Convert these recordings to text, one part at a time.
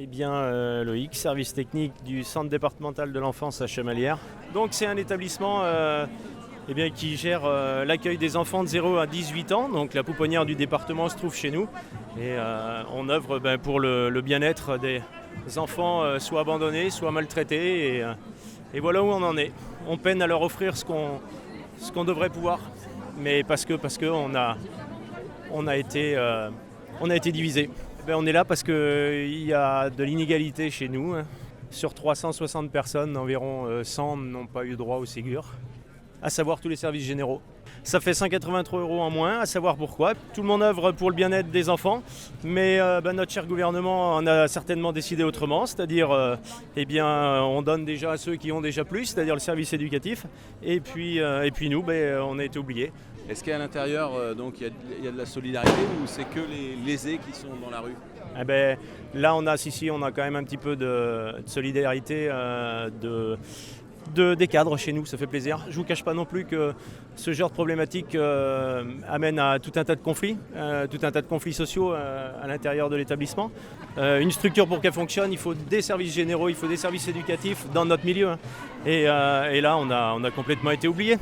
Eh bien, Loïc, service technique du centre départemental de l'enfance à Chamalières. Donc c'est un établissement qui gère l'accueil des enfants de 0 à 18 ans. Donc la pouponnière du département se trouve chez nous. Et on œuvre pour le bien-être des enfants soit abandonnés, soit maltraités. Et voilà où on en est. On peine à leur offrir ce qu'on devrait pouvoir. Mais parce qu'on a été divisés. On est là parce qu'il y a de l'inégalité chez nous. Sur 360 personnes, environ 100 n'ont pas eu droit au Ségur, à savoir tous les services généraux. Ça fait 183 € en moins, à savoir pourquoi. Tout le monde œuvre pour le bien-être des enfants, mais notre cher gouvernement en a certainement décidé autrement, c'est-à-dire on donne déjà à ceux qui ont déjà plus, c'est-à-dire le service éducatif, et puis nous, on a été oubliés. Est-ce qu'à l'intérieur, il y a de la solidarité ou c'est que les lésés qui sont dans la rue ? Là, on a quand même un petit peu de solidarité des cadres chez nous, ça fait plaisir. Je ne vous cache pas non plus que ce genre de problématique amène à tout un tas de conflits sociaux à l'intérieur de l'établissement. Une structure pour qu'elle fonctionne, il faut des services généraux, il faut des services éducatifs dans notre milieu. Et là, on a complètement été oubliés.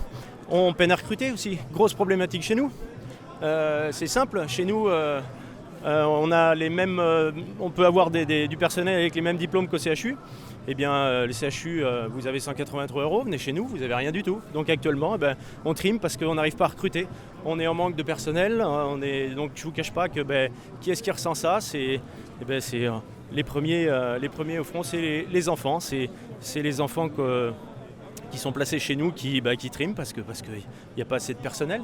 On peine à recruter aussi, grosse problématique chez nous. C'est simple, chez nous, on a les mêmes, on peut avoir du personnel avec les mêmes diplômes qu'au CHU. Eh bien, le CHU, vous avez 183 €, venez chez nous, vous n'avez rien du tout. Donc actuellement, on trime parce qu'on n'arrive pas à recruter. On est en manque de personnel, donc je ne vous cache pas que qui est-ce qui ressent ça ? C'est les premiers au front, c'est les enfants. C'est les enfants qui sont placés chez nous qui triment parce qu'il n'y a pas assez de personnel.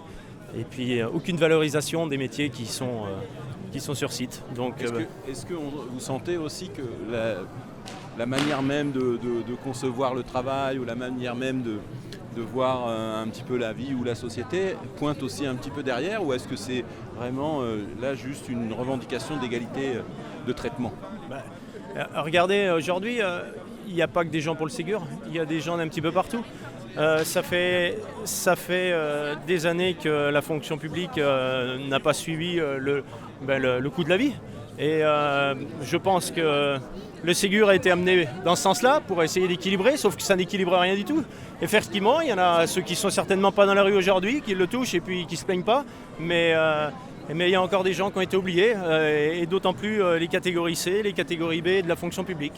Et puis aucune valorisation des métiers qui sont sur site. Donc, est-ce que vous sentez aussi que la manière même de concevoir le travail ou la manière même de voir un petit peu la vie ou la société pointe aussi un petit peu derrière, ou est-ce que c'est vraiment là juste une revendication d'égalité de traitement ? Regardez, aujourd'hui, il n'y a pas que des gens pour le Ségur, il y a des gens d'un petit peu partout. Ça fait des années que la fonction publique n'a pas suivi le coût de la vie. Et je pense que le Ségur a été amené dans ce sens-là pour essayer d'équilibrer, sauf que ça n'équilibre rien du tout. Effectivement, il y en a ceux qui sont certainement pas dans la rue aujourd'hui, qui le touchent et puis qui se plaignent pas, mais il y a encore des gens qui ont été oubliés, et d'autant plus les catégories C, les catégories B de la fonction publique.